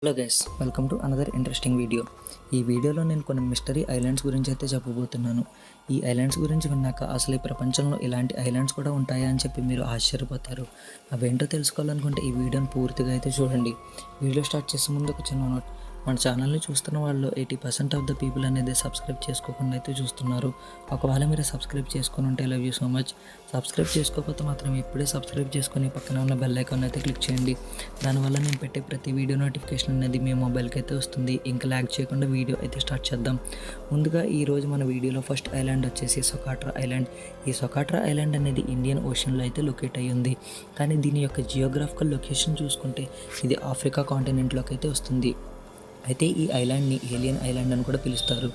Hello guys, welcome to another interesting video. ఈ వీడియోలో నేను కొన్ని మిస్టరీ ఐలాండ్స్ గురించి అయితే చెప్పబోతున్నాను. ఈ ఐలాండ్స్ గురించి విన్నాక అసలు ఈ ప్రపంచంలో ఇలాంటి ఐలాండ్స్ కూడా ఉంటాయా అని చెప్పి మీరు ఆశ్చర్యపోతారు. అవేంటో తెలుసుకోవాలనుకుంటే ఈ వీడియోని పూర్తిగా అయితే చూడండి. వీడియో స్టార్ట్ చేసే ముందు ఒక చిన్న నోట్. మన ఛానల్ని చూస్తున్న వాళ్ళు 80% ఆఫ్ ద పీపుల్ అనేది సబ్స్క్రైబ్ చేసుకోకుండా అయితే చూస్తున్నారు. ఒకవేళ మీరు సబ్స్క్రైబ్ చేసుకుని ఉంటే love you so much. Subscribe చేసుకోకపోతే మాత్రం ఇప్పుడే సబ్స్క్రైబ్ చేసుకొని పక్కన ఉన్న బెల్ ఐకాన్ అయితే క్లిక్ చేయండి. దానివల్ల నేను పెట్టే ప్రతి వీడియో నోటిఫికేషన్ అనేది మీ మొబైల్కి అయితే వస్తుంది. ఇంకా ల్యాగ్ చేయకుండా వీడియో అయితే స్టార్ట్ చేద్దాం. ముందుగా ఈరోజు మన వీడియోలో ఫస్ట్ ఐలాండ్ వచ్చేసి సొకాట్రా ఐలాండ్. ఈ సొకాట్రా ఐలాండ్ అనేది ఇండియన్ ఓషన్లో అయితే లొకేట్ అయ్యి ఉంది. కానీ దీని యొక్క జియోగ్రాఫికల్ లొకేషన్ చూసుకుంటే ఇది ఆఫ్రికా కాంటినెంట్లోకి అయితే వస్తుంది. అయితే ఈ ఐలాండ్ని ఏలియన్ ఐలాండ్ అని కూడా పిలుస్తారు.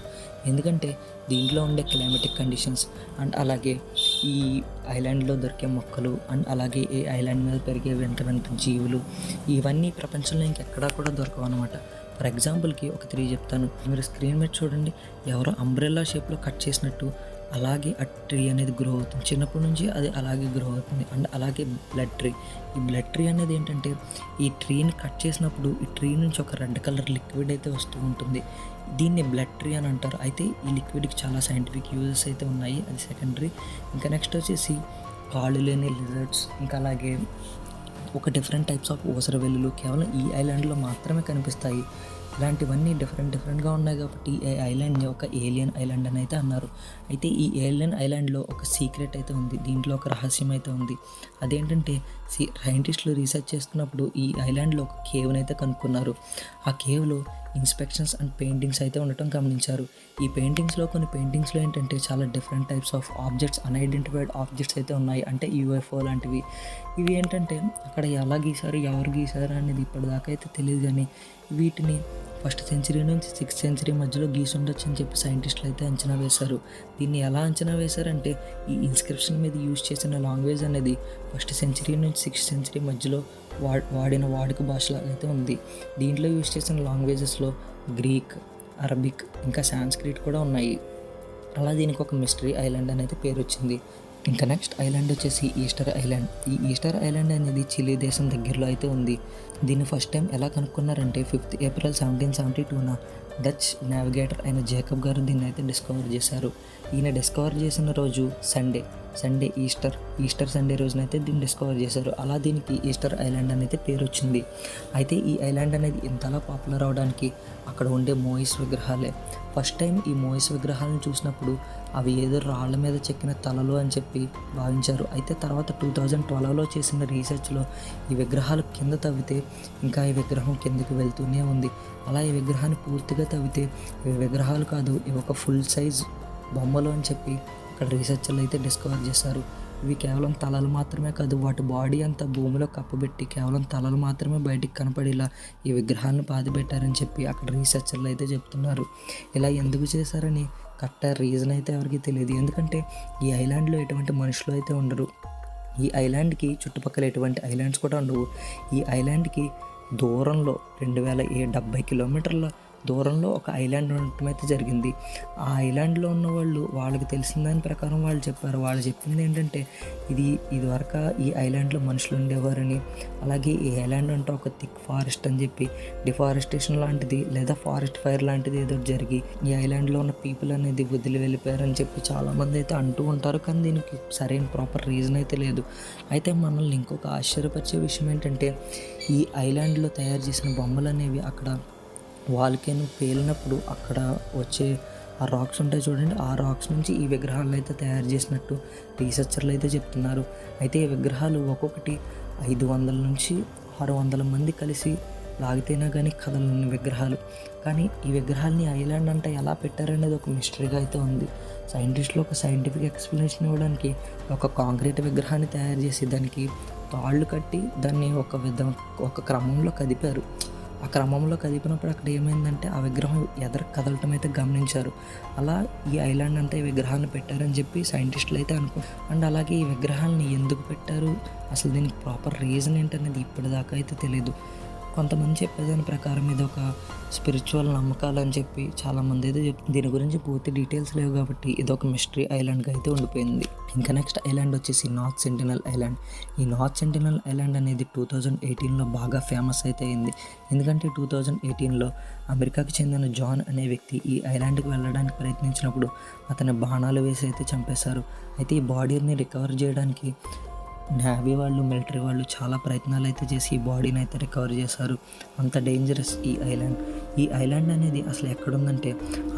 ఎందుకంటే దీంట్లో ఉండే క్లైమేటిక్ కండిషన్స్ అండ్ అలాగే ఈ ఐలాండ్లో దొరికే మొక్కలు అండ్ అలాగే ఈ ఐలాండ్ మీద పెరిగే వింత వింత జీవులు ఇవన్నీ ప్రపంచంలో ఇంకెక్కడా కూడా దొరకవు అనమాట. ఫర్ ఎగ్జాంపుల్కి ఒక 3 చెప్తాను. మీరు స్క్రీన్ మీద చూడండి, ఎవరో అంబ్రెల్లా షేప్లో కట్ చేసినట్టు అలాగే ఆ ట్రీ అనేది గ్రో అవుతుంది. చిన్నప్పటి నుంచి అది అలాగే గ్రో అవుతుంది. అండ్ అలాగే బ్లడ్ ట్రీ. ఈ బ్లడ్ ట్రీ అనేది ఏంటంటే ఈ ట్రీని కట్ చేసినప్పుడు ఈ ట్రీ నుంచి ఒక రెడ్ కలర్ లిక్విడ్ అయితే వస్తూ ఉంటుంది. దీన్ని బ్లడ్ ట్రీ అని అంటారు. అయితే ఈ లిక్విడ్కి చాలా సైంటిఫిక్ యూజెస్ అయితే ఉన్నాయి, అది సెకండరీ. ఇంకా నెక్స్ట్ వచ్చేసి కాళ్ళు లేని లిజర్డ్స్, ఇంకా అలాగే ఒక డిఫరెంట్ టైప్స్ ఆఫ్ ఊసరవెల్లులు కేవలం ఈ ఐలాండ్లో మాత్రమే కనిపిస్తాయి. ఇలాంటివన్నీ డిఫరెంట్గా ఉన్నాయి కాబట్టి ఈ ఐలాండ్ని ఒక ఏలియన్ ఐలాండ్ అని అయితే అన్నారు. అయితే ఈ ఏలియన్ ఐలాండ్లో ఒక సీక్రెట్ అయితే ఉంది, దీంట్లో ఒక రహస్యం అయితే ఉంది. అదేంటంటే సైంటిస్టులు రీసెర్చ్ చేస్తున్నప్పుడు ఈ ఐలాండ్లో ఒక కేవ్ని అయితే కనుక్కున్నారు. ఆ కేవ్లో ఇన్స్పెక్షన్స్ అండ్ పెయింటింగ్స్ అయితే ఉండటం గమనించారు. ఈ కొన్ని పెయింటింగ్స్లో ఏంటంటే చాలా different types of objects, unidentified objects అయితే ఉన్నాయి. అంటే యూఎఫ్ఓ లాంటివి. ఇవి ఏంటంటే అక్కడ ఎలా గీశారు, ఎవరు గీశారు అనేది ఇప్పటిదాకా అయితే తెలియదు. కానీ వీటిని 1st సెంచరీ నుంచి 6th సెంచరీ మధ్యలో గీసి ఉండొచ్చు అని చెప్పి సైంటిస్టులు అయితే అంచనా వేశారు. దీన్ని ఎలా అంచనా వేశారంటే ఈ ఇన్స్క్రిప్షన్ మీద యూజ్ చేసిన లాంగ్వేజ్ అనేది 1st సెంచరీ నుంచి 6th సెంచరీ మధ్యలో వాడిన వాడుక భాషలాగా అయితే ఉంది. దీంట్లో యూజ్ చేసిన లాంగ్వేజెస్లో గ్రీక్, అరబిక్, ఇంకా సాంస్క్రిట్ కూడా ఉన్నాయి. అలా దీనికి ఒక మిస్టరీ ఐలాండ్ అనేది పేరు వచ్చింది. ఇంకా నెక్స్ట్ ఐలాండ్ వచ్చేసి ఈస్టర్ ఐలాండ్. ఈ ఈస్టర్ ఐలాండ్ అనేది చిలీ దేశం దగ్గరలో అయితే ఉంది. దీన్ని ఫస్ట్ టైం ఎలా కనుక్కున్నారంటే 5th ఏప్రిల్ 1772న డచ్ నావిగేటర్ అయిన జేకబ్ గారు దీన్ని అయితే డిస్కవర్ చేశారు. ఈయన డిస్కవర్ చేసిన రోజు సండే ఈస్టర్ సండే రోజునైతే దీన్ని డిస్కవర్ చేశారు. అలా దీనికి ఈస్టర్ ఐలాండ్ అనేది పేరు వచ్చింది. అయితే ఈ ఐలాండ్ అనేది ఇంతలా పాపులర్ అవడానికి అక్కడ ఉండే మోయిస్ విగ్రహాలే. ఫస్ట్ టైం ఈ మోయిస్ విగ్రహాలను చూసినప్పుడు అవి ఏదో రాళ్ళ మీద చెక్కిన తలలు అని చెప్పి భావించారు. అయితే తర్వాత 2012లో చేసిన రీసెర్చ్లో ఈ విగ్రహాలు కింద తవ్వితే ఇంకా ఈ విగ్రహం కిందకి వెళ్తూనే ఉంది. అలా ఈ విగ్రహాన్ని పూర్తిగా తవ్వితే ఇవి విగ్రహాలు కాదు, ఇవి ఒక ఫుల్ సైజ్ బొమ్మలు అని చెప్పి అక్కడ రీసెర్చర్లు అయితే డిస్కవర్ చేశారు. ఇవి కేవలం తలలు మాత్రమే కాదు, వాటి బాడీ అంతా భూమిలో కప్పబెట్టి కేవలం తలలు మాత్రమే బయటికి కనపడేలా ఈ విగ్రహాలను పాతిపెట్టారని చెప్పి అక్కడ రీసెర్చర్లు అయితే చెప్తున్నారు. ఇలా ఎందుకు చేశారని కరెక్ట్ రీజన్ అయితే ఎవరికి తెలియదు. ఎందుకంటే ఈ ఐలాండ్లో ఎటువంటి మనుషులు అయితే ఉండరు. ఈ ఐలాండ్కి చుట్టుపక్కల ఎటువంటి ఐలాండ్స్ కూడా ఉండవు. ఈ ఐలాండ్కి దూరంలో 2070 కిలోమీటర్ల దూరంలో ఒక ఐలాండ్ ఉండటం అయితే జరిగింది. ఆ ఐలాండ్లో ఉన్న వాళ్ళకి తెలిసిన దాని ప్రకారం వాళ్ళు చెప్పారు. వాళ్ళు చెప్పింది ఏంటంటే ఇదివరకు ఈ ఐలాండ్లో మనుషులు ఉండేవారని, అలాగే ఈ ఐలాండ్ అంటే ఒక థిక్ ఫారెస్ట్ అని చెప్పి డిఫారెస్టేషన్ లాంటిది లేదా ఫారెస్ట్ ఫైర్ లాంటిది ఏదో జరిగి ఈ ఐలాండ్లో ఉన్న పీపుల్ అనేది వదిలి వెళ్ళిపోయారని చెప్పి చాలామంది అయితే అంటూ ఉంటారు. కానీ దీనికి సరైన ప్రాపర్ రీజన్ అయితే లేదు. అయితే మనల్ని ఇంకొక ఆశ్చర్యపరిచే విషయం ఏంటంటే ఈ ఐలాండ్లో తయారు చేసిన బొమ్మలు అనేవి అక్కడ వాల్కెనో పేలినప్పుడు అక్కడ వచ్చే ఆ రాక్స్ ఉంటాయి చూడండి, ఆ రాక్స్ నుంచి ఈ విగ్రహాలను అయితే తయారు చేసినట్టు రీసెర్చర్లు అయితే చెప్తున్నారు. అయితే ఈ విగ్రహాలు ఒక్కొక్కటి 500 నుంచి 600 మంది కలిసి లాగితేనే కానీ కదలని విగ్రహాలు. కానీ ఈ విగ్రహాలని ఐలాండ్ అంటే ఎలా పెట్టారనేది ఒక మిస్టరీగా అయితే ఉంది. సైంటిస్టులు ఒక సైంటిఫిక్ ఎక్స్ప్లెనేషన్ ఇవ్వడానికి ఒక కాంక్రీట్ విగ్రహాన్ని తయారు చేసి దానికి తాళ్ళు కట్టి దాన్ని ఒక క్రమంలో కదిపారు. ఆ క్రమంలో కదిపినప్పుడు అక్కడ ఏమైందంటే ఆ విగ్రహం కదలటం అయితే గమనించారు. అలా ఈ ఐలాండ్ అంతా ఈ విగ్రహాన్ని పెట్టారని చెప్పి సైంటిస్టులు అయితే అండ్ అలాగే ఈ విగ్రహాలని ఎందుకు పెట్టారు, అసలు దీనికి ప్రాపర్ రీజన్ ఏంటనేది ఇప్పటిదాకా అయితే తెలియదు. కొంతమంది చెప్పేదాని ప్రకారం ఇది ఒక స్పిరిచువల్ నమ్మకాలు అని చెప్పి చాలామంది అయితే దీని గురించి పూర్తి డీటెయిల్స్ లేవు కాబట్టి ఇది ఒక మిస్టరీ ఐలాండ్గా అయితే ఉండిపోయింది. ఇంకా నెక్స్ట్ ఐలాండ్ వచ్చేసి నార్త్ సెంటినల్ ఐలాండ్. ఈ నార్త్ సెంటినల్ ఐలాండ్ అనేది 2018లో బాగా ఫేమస్ అయితే అయింది. ఎందుకంటే 2018లో అమెరికాకి చెందిన జాన్ అనే వ్యక్తి ఈ ఐలాండ్కి వెళ్ళడానికి ప్రయత్నించినప్పుడు అతని బాణాలు వేసి అయితే చంపేశారు. అయితే ఈ బాడీని రికవర్ చేయడానికి నేవీ వాళ్ళు, మిలిటరీ వాళ్ళు చాలా ప్రయత్నాలు అయితే చేసి ఈ బాడీని అయితే రికవర్ చేశారు. అంత డేంజరస్ ఈ ఐలాండ్. ఈ ఐలాండ్ అనేది అసలు ఎక్కడుందంటే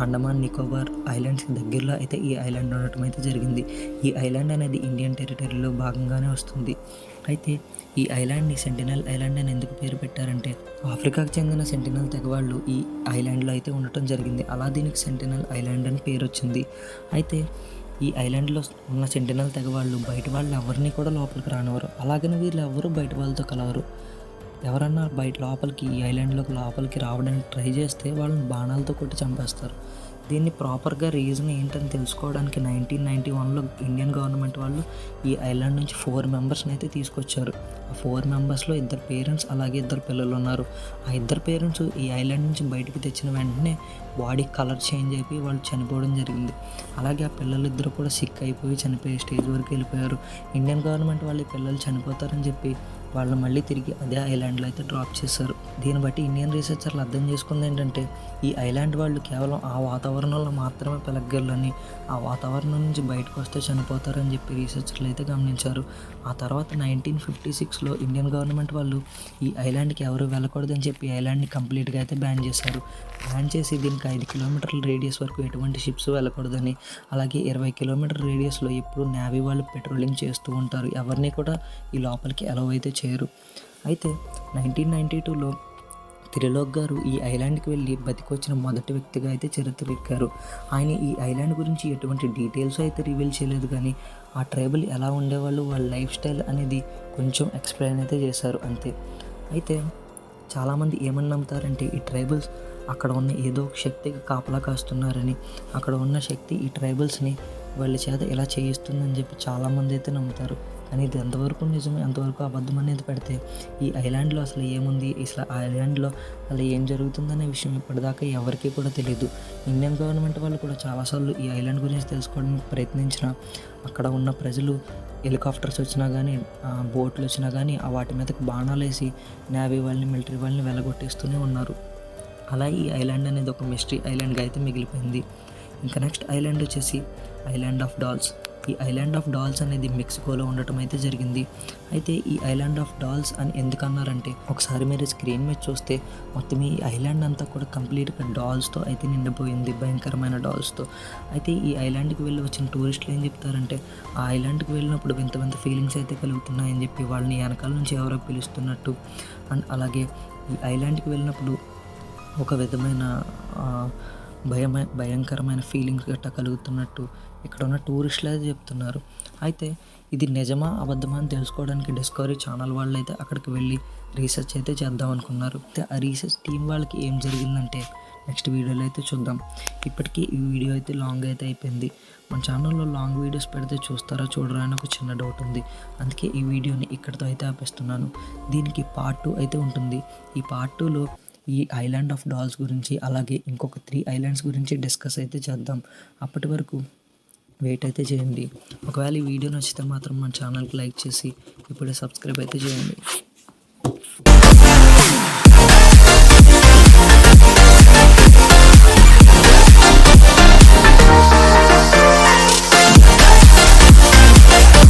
అండమాన్ నికోబార్ ఐలాండ్స్కి దగ్గరలో అయితే ఈ ఐలాండ్ ఉండటం అయితే జరిగింది. ఈ ఐలాండ్ అనేది ఇండియన్ టెరిటరీలో భాగంగానే వస్తుంది. అయితే ఈ ఐలాండ్ని సెంటినల్ ఐలాండ్ అని ఎందుకు పేరు పెట్టారంటే ఆఫ్రికాకు చెందిన సెంటినల్ తెగవాళ్ళు ఈ ఐలాండ్లో అయితే ఉండటం జరిగింది. అలా దీనికి సెంటినల్ ఐలాండ్ అని పేరు వచ్చింది. అయితే ఈ ఐలాండ్లో ఉన్న సెంటినల్ తెగ వాళ్ళు బయట వాళ్ళు ఎవరిని కూడా లోపలికి రానివ్వరు. అలాగని వీళ్ళు ఎవరు బయట వాళ్ళతో కలవరు. ఎవరన్నా బయట లోపలికి ఈ ఐలాండ్లోకి లోపలికి రావడానికి ట్రై చేస్తే వాళ్ళని బాణాలతో కొట్టి చంపేస్తారు. దీన్ని ప్రాపర్గా రీజన్ ఏంటని తెలుసుకోవడానికి 1991లో ఇండియన్ గవర్నమెంట్ వాళ్ళు ఈ ఐలాండ్ నుంచి 4 మెంబర్స్ని అయితే తీసుకొచ్చారు. ఆ 4 మెంబర్స్లో 2 పేరెంట్స్ అలాగే 2 పిల్లలు ఉన్నారు. ఆ 2 పేరెంట్స్ ఈ ఐలాండ్ నుంచి బయటికి తెచ్చిన వెంటనే బాడీ కలర్ చేంజ్ అయిపోయి వాళ్ళు చనిపోవడం జరిగింది. అలాగే ఆ పిల్లలిద్దరూ కూడా సిక్ అయిపోయి చనిపోయే స్టేజ్ వరకు వెళ్ళిపోయారు. ఇండియన్ గవర్నమెంట్ వాళ్ళు ఈ పిల్లలు చనిపోతారని చెప్పి వాళ్ళు మళ్ళీ తిరిగి అదే ఐలాండ్లో అయితే డ్రాప్ చేశారు. దీన్ని బట్టి ఇండియన్ రీసెర్చర్లు అర్థం చేసుకుంది ఏంటంటే ఈ ఐలాండ్ వాళ్ళు కేవలం ఆ వాతావరణంలో మాత్రమే పెరగలని, ఆ వాతావరణం నుంచి బయటకు వస్తే చనిపోతారని చెప్పి రీసెర్చర్లు అయితే గమనించారు. ఆ తర్వాత 1956లో ఇండియన్ గవర్నమెంట్ వాళ్ళు ఈ ఐలాండ్కి ఎవరు వెళ్ళకూడదని చెప్పి ఐలాండ్ని కంప్లీట్గా అయితే బ్యాన్ చేశారు. బ్యాన్ చేసి దీనికి 5 కిలోమీటర్ల రేడియస్ వరకు ఎటువంటి షిప్స్ వెళ్ళకూడదని, అలాగే 20 కిలోమీటర్ రేడియస్లో ఎప్పుడు నేవీ వాళ్ళు పెట్రోలింగ్ చేస్తూ ఉంటారు. ఎవరిని కూడా ఈ లోపలికి అలౌ అయితే చేయరు. అయితే 1992లో త్రిలోక్ గారు ఈ ఐలాండ్కి వెళ్ళి బతికొచ్చిన మొదటి వ్యక్తిగా అయితే చరిత్రకెక్కారు. ఆయన ఈ ఐలాండ్ గురించి ఎటువంటి డీటెయిల్స్ అయితే రివీల్ చేయలేదు, కానీ ఆ ట్రైబల్ ఎలా ఉండేవాళ్ళు, వాళ్ళ లైఫ్ స్టైల్ అనేది కొంచెం ఎక్స్ప్లెయిన్ అయితే చేశారు అంతే. అయితే చాలామంది ఏమని నమ్ముతారంటే ఈ ట్రైబల్స్ అక్కడ ఉన్న ఏదో ఒక శక్తికి కాపలా కాస్తున్నారని, అక్కడ ఉన్న శక్తి ఈ ట్రైబల్స్ని వాళ్ళ చేత ఇలా చేయిస్తుందని చెప్పి చాలామంది అయితే నమ్ముతారు. కానీ ఇది ఎంతవరకు నిజమే, ఎంతవరకు అబద్ధం అనేది పెడితే ఈ ఐలాండ్లో అసలు ఏముంది, అసలు ఆ ఐలాండ్లో అసలు ఏం జరుగుతుందనే విషయం ఇప్పటిదాకా ఎవరికీ కూడా తెలియదు. ఇండియన్ గవర్నమెంట్ వాళ్ళు కూడా చాలాసార్లు ఈ ఐలాండ్ గురించి తెలుసుకోవడానికి ప్రయత్నించిన అక్కడ ఉన్న ప్రజలు హెలికాప్టర్స్ వచ్చినా కానీ, బోట్లు వచ్చినా కానీ వాటి మీదకి బాణాలు వేసి నేవీ వాళ్ళని, మిలిటరీ వాళ్ళని వెళ్ళగొట్టేస్తూనే ఉన్నారు. అలా ఈ ఐలాండ్ అనేది ఒక మిస్టరీ ఐలాండ్గా అయితే మిగిలిపోయింది. ఇంకా నెక్స్ట్ ఐలాండ్ వచ్చేసి ఐలాండ్ ఆఫ్ డాల్స్. ఈ ఐలాండ్ ఆఫ్ డాల్స్ అనేది మెక్సికోలో ఉండటం అయితే జరిగింది. అయితే ఈ ఐలాండ్ ఆఫ్ డాల్స్ అని ఎందుకు అన్నారంటే ఒకసారి మీరు స్క్రీన్ మీద చూస్తే మొత్తం ఈ ఐలాండ్ అంతా కూడా కంప్లీట్గా డాల్స్తో అయితే నిండిపోయింది, భయంకరమైన డాల్స్తో. అయితే ఈ ఐలాండ్కి వెళ్ళి వచ్చిన టూరిస్టులు ఏం చెప్తారంటే ఆ ఐలాండ్కి వెళ్ళినప్పుడు వింత వింత ఫీలింగ్స్ అయితే కలుగుతున్నాయని చెప్పి వాళ్ళని వెనకాల నుంచి ఎవరో పిలుస్తున్నట్టు, అండ్ అలాగే ఈ ఐలాండ్కి వెళ్ళినప్పుడు ఒక విధమైన భయంకరమైన ఫీలింగ్స్ గట్టా కలుగుతున్నట్టు ఇక్కడ ఉన్న టూరిస్టులు అయితే చెప్తున్నారు. అయితే ఇది నిజమా అబద్ధమా అని తెలుసుకోవడానికి డిస్కవరీ ఛానల్ వాళ్ళు అయితే అక్కడికి వెళ్ళి రీసెర్చ్ అయితే చేద్దాం అనుకున్నారు. అయితే ఆ రీసెర్చ్ టీం వాళ్ళకి ఏం జరిగిందంటే నెక్స్ట్ వీడియోలో అయితే చూద్దాం. ఇప్పటికీ ఈ వీడియో అయితే లాంగ్ అయితే అయిపోయింది. మన ఛానల్లో లాంగ్ వీడియోస్ పెడితే చూస్తారా చూడరా అని ఒక చిన్న డౌట్ ఉంది. అందుకే ఈ వీడియోని ఇక్కడితో అయితే ఆపేస్తున్నాను. దీనికి పార్ట్ 2 అయితే ఉంటుంది. ఈ పార్ట్ 2లో ఈ ఐలాండ్ ఆఫ్ డాల్స్ గురించి అలాగే ఇంకొక 3 ఐలాండ్స్ గురించి డిస్కస్ అయితే చేద్దాం. అప్పటి వరకు వెయిట్ అయితే చేయండి. ఒకవేళ ఈ వీడియో నచ్చితే మాత్రం మన ఛానల్కి లైక్ చేసి ఇప్పుడే సబ్స్క్రైబ్ అయితే చేయండి.